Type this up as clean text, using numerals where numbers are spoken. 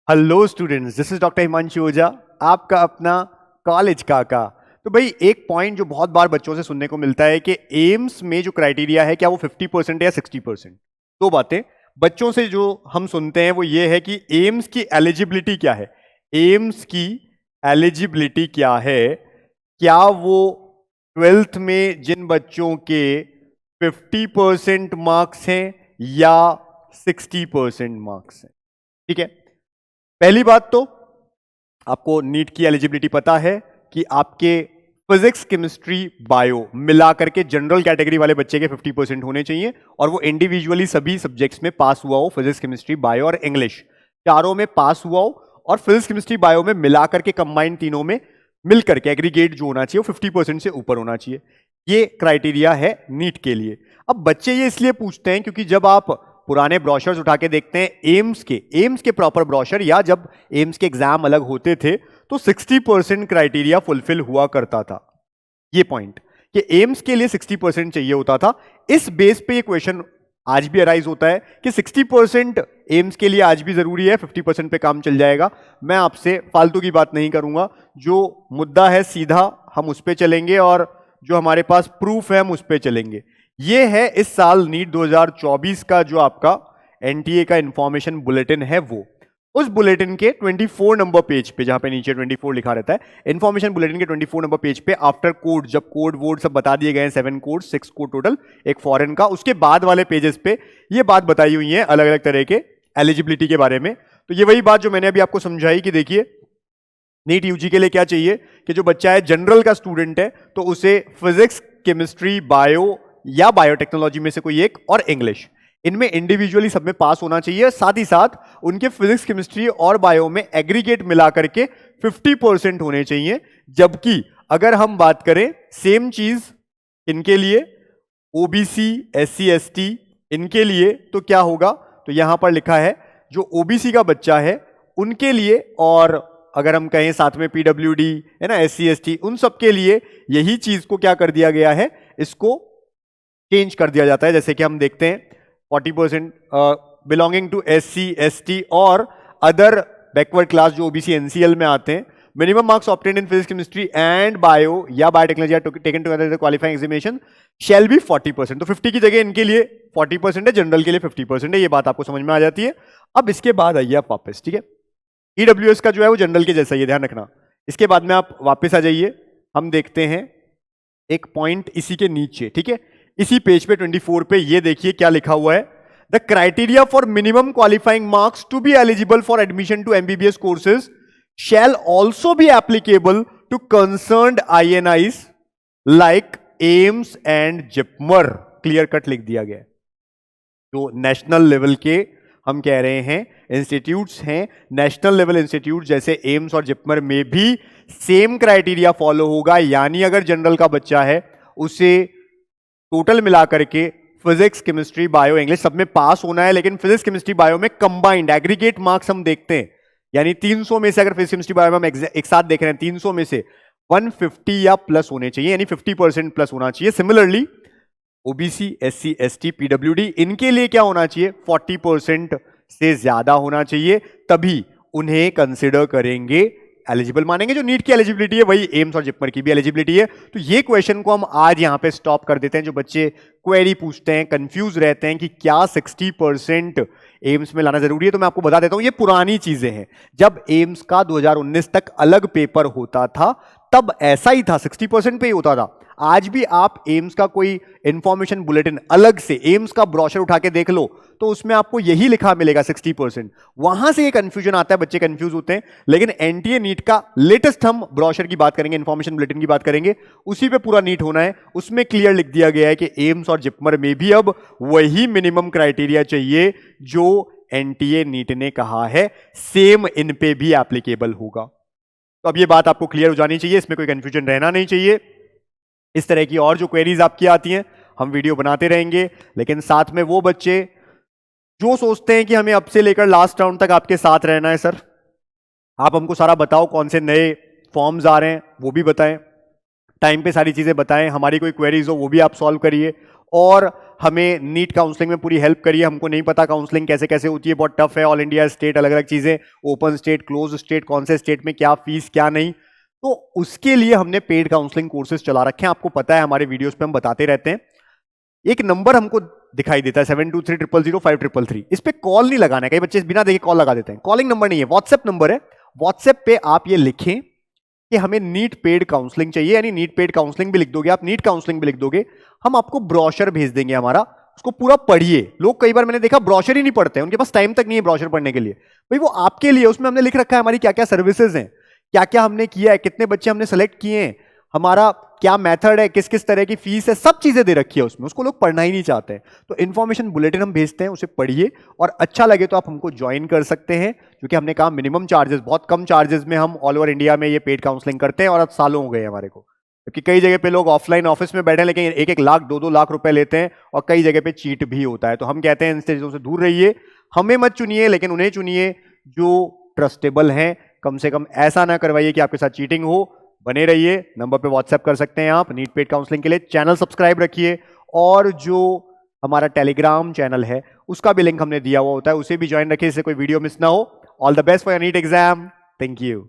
Hello students, this is doctor Himanshu Ojha, आपका अपना college काका। तो भाई एक पॉइंट जो बहुत बार बच्चों से सुनने को मिलता है कि एम्स में जो क्राइटेरिया है क्या वो 50% या 60%। दो बातें बच्चों से जो हम सुनते हैं वो ये है कि एम्स की एलिजिबिलिटी क्या है। एम्स की एलिजिबिलिटी क्या है? क्या वो 12th में जिन बच्चों के 50% मार्क्स हैं या 60% मार्क्स हैं? ठीक है, पहली बात तो आपको नीट की एलिजिबिलिटी पता है कि आपके फिजिक्स, केमिस्ट्री, बायो मिलाकर के जनरल कैटेगरी वाले बच्चे के 50% होने चाहिए और वो इंडिविजुअली सभी सब्जेक्ट्स में पास हुआ हो। फिजिक्स, केमिस्ट्री, बायो और इंग्लिश चारों में पास हुआ हो और फिजिक्स, केमिस्ट्री, बायो में मिलाकर के कंबाइन तीनों में मिलकर के एग्रीगेट जो होना चाहिए वो 50% से ऊपर होना चाहिए। ये क्राइटेरिया है नीट के लिए। अब बच्चे ये इसलिए पूछते हैं क्योंकि जब आप पुराने ब्रोशर्स उठा के देखते हैं एम्स के प्रॉपर ब्रोशर या जब एम्स के एग्जाम अलग होते थे तो 60% क्राइटेरिया फुलफिल हुआ करता था। ये पॉइंट कि एम्स के लिए 60% चाहिए होता था। इस बेस पे ये क्वेश्चन आज भी अराइज होता है कि 60% एम्स के लिए आज भी जरूरी है, 50% पे काम चल जाएगा। मैं आपसे फालतू की बात नहीं करूंगा, जो मुद्दा है सीधा हम उस पर चलेंगे और जो हमारे पास प्रूफ है हम उस पर चलेंगे। ये है इस साल नीट 2024 का जो आपका एनटीए का इंफॉर्मेशन बुलेटिन है वो। उस बुलेटिन के 24 नंबर पेज पे, जहां पे नीचे 24 लिखा रहता है, इंफॉर्मेशन बुलेटिन के 24 नंबर पेज पे आफ्टर कोड, जब कोड वोड सब बता दिए गए हैं, 7 कोड 6 कोड टोटल, एक फॉरेन का, उसके बाद वाले पेजेस पे ये बात बताई हुई है अलग अलग तरह के एलिजिबिलिटी के बारे में। तो ये वही बात जो मैंने अभी आपको समझाई कि देखिए नीट यूजी के लिए क्या चाहिए कि जो बच्चा है जनरल का स्टूडेंट है तो उसे फिजिक्स, केमिस्ट्री, बायो या बायोटेक्नोलॉजी में से कोई एक और इंग्लिश, इनमें इंडिविजुअली सब में पास होना चाहिए। साथ ही साथ उनके फिजिक्स, केमिस्ट्री और बायो में एग्रीगेट मिलाकर के 50% होने चाहिए। जबकि अगर हम बात करें सेम चीज इनके लिए, ओबीसी, एससी, एसटी, इनके लिए तो क्या होगा? तो यहां पर लिखा है जो ओबीसी का बच्चा है उनके लिए, और अगर हम कहें साथ में पीडब्ल्यूडी है ना, एससी, एसटी, उन सब के लिए यही चीज को क्या कर दिया गया है, इसको चेंज कर दिया जाता है। जैसे कि हम देखते हैं 40% बिलोंगिंग टू एससी, एसटी और अदर बैकवर्ड क्लास जो ओबीसी एनसीएल में आते हैं, minimum marks obtained in physics, chemistry and bio या biotechnology taken together qualifying examination shall be 40%। तो 50 की जगह इनके लिए 40% है, जनरल के लिए 50% है। ये बात आपको समझ में आ जाती है। अब इसके बाद आइए आप वापस, ठीक है, ईडब्ल्यूएस का जो है वो जनरल के जैसा ही है, ध्यान रखना। इसके बाद में आप वापस आ जाइए, हम देखते हैं एक पॉइंट इसी के नीचे, ठीक है, इसी पेज पे 24 पे ये देखिए क्या लिखा हुआ है। The criteria for minimum qualifying marks to be eligible for admission to MBBS courses shall also be applicable to concerned INIs like AIIMS and JIPMER. Clear cut लिख दिया गया है। जो नेशनल लेवल के हम कह रहे हैं इंस्टीट्यूट्स हैं, नेशनल लेवल इंस्टीट्यूट जैसे एम्स और जिपमर में भी सेम क्राइटेरिया फॉलो होगा। यानी अगर जनरल का बच्चा है उसे टोटल मिलाकर के फिजिक्स, केमिस्ट्री, बायो, इंग्लिश सब में पास होना है, लेकिन फिजिक्स, केमिस्ट्री, बायो में कंबाइंड एग्रीगेट मार्क्स हम देखते हैं, यानी 300 में से अगर फिजिक्स, केमिस्ट्री, बायो में हम एक साथ देख रहे हैं 300 में से 150 या प्लस होने चाहिए, यानी 50% प्लस होना चाहिए। Similarly OBC, SC, ST, PWD, इनके लिए क्या होना चाहिए? 40% से ज्यादा होना चाहिए, तभी उन्हें कंसिडर करेंगे, एलिजिबल मानेंगे। जो नीट की एलिजिबिलिटी है वही एम्स और जिपमर की भी एलिजिबिलिटी है। तो ये क्वेश्चन को हम आज यहां पे स्टॉप कर देते हैं। जो बच्चे क्वेरी पूछते हैं, कंफ्यूज रहते हैं कि क्या 60% एम्स में लाना जरूरी है, तो मैं आपको बता देता हूं ये पुरानी चीजें हैं। जब एम्स का 2019 तक अलग पेपर होता था तब ऐसा ही था, 60% पे ही होता था। आज भी आप एम्स का कोई इंफॉर्मेशन बुलेटिन अलग से एम्स का ब्रोशर उठा के देख लो तो उसमें आपको यही लिखा मिलेगा 60%। वहां से ये कंफ्यूजन आता है, बच्चे कंफ्यूज होते हैं। लेकिन एनटीए नीट का लेटेस्ट हम ब्रोशर की बात करेंगे, इंफॉर्मेशन बुलेटिन की बात करेंगे, उसी पे पूरा नीट होना है। उसमें क्लियर लिख दिया गया है कि एम्स और जिपमर में भी अब वही मिनिमम क्राइटेरिया चाहिए जो एनटीए नीट ने कहा है, सेम इन पे भी एप्लीकेबल होगा। तो अब ये बात आपको क्लियर हो जानी चाहिए, इसमें कोई कंफ्यूजन रहना नहीं चाहिए। इस तरह की और जो क्वेरीज आपकी आती हैं हम वीडियो बनाते रहेंगे। लेकिन साथ में वो बच्चे जो सोचते हैं कि हमें अब से लेकर लास्ट राउंड तक आपके साथ रहना है, सर आप हमको सारा बताओ, कौन से नए फॉर्म्स आ रहे हैं वो भी बताएं, टाइम पे सारी चीजें बताएं, हमारी कोई क्वेरीज हो वो भी आप सॉल्व करिए, और हमें नीट काउंसलिंग में पूरी हेल्प करी है। हमको नहीं पता काउंसलिंग कैसे कैसे होती है, बहुत टफ है, ऑल इंडिया स्टेट अलग अलग चीजें, ओपन स्टेट, क्लोज स्टेट, कौन से स्टेट में क्या फीस क्या नहीं, तो उसके लिए हमने पेड काउंसलिंग कोर्सेज चला रखे हैं। आपको पता है हमारे वीडियोस पे हम बताते रहते हैं। एक नंबर हमको दिखाई देता है 72300533, इस पे कॉल नहीं लगाना है, कई बच्चे बिना देखे कॉल लगा देते हैं, कॉलिंग नंबर नहीं है, व्हाट्सएप नंबर है। व्हाट्सएप पे आप ये लिखें कि हमें नीट पेड काउंसलिंग चाहिए, यानी नीट पेड काउंसलिंग भी लिख दोगे आप, नीट काउंसलिंग भी लिख दोगे, हम आपको ब्रोशर भेज देंगे हमारा, उसको पूरा पढ़िए। लोग कई बार मैंने देखा ब्रोशर ही नहीं पढ़ते, उनके पास टाइम तक नहीं है ब्रोशर पढ़ने के लिए। भाई वो आपके लिए, उसमें हमने लिख रखा है हमारी क्या क्या सर्विसेज हैं, क्या क्या हमने किया है, कितने बच्चे हमने सेलेक्ट किए हैं, हमारा क्या मेथड है, किस किस तरह की फीस है, सब चीजें दे रखी है उसमें। उसको लोग पढ़ना ही नहीं चाहते हैं। तो इन्फॉर्मेशन बुलेटिन हम भेजते हैं, उसे पढ़िए और अच्छा लगे तो आप हमको ज्वाइन कर सकते हैं, क्योंकि हमने कहा मिनिमम चार्जेस, बहुत कम चार्जेस में हम ऑल ओवर इंडिया में ये पेड काउंसलिंग करते हैं, और अब सालों हो गए हमारे को। क्योंकि कई जगह पे लोग ऑफलाइन ऑफिस में बैठे हैं लेकिन 1-1 लाख 2-2 लाख रुपए लेते हैं, और कई जगह पे चीट भी होता है। तो हम कहते हैं इन चीजों से दूर रहिए, हमें मत चुनिए, लेकिन उन्हें चुनिए जो ट्रस्टेबल हैं। कम से कम ऐसा ना करवाइए कि आपके साथ चीटिंग हो। बने रहिए, नंबर पे व्हाट्सएप कर सकते हैं आप नीट पेड काउंसलिंग के लिए। चैनल सब्सक्राइब रखिए, और जो हमारा टेलीग्राम चैनल है उसका भी लिंक हमने दिया हुआ होता है, उसे भी ज्वाइन रखिए, इससे कोई वीडियो मिस ना हो। All the best for your NEET exam. Thank you.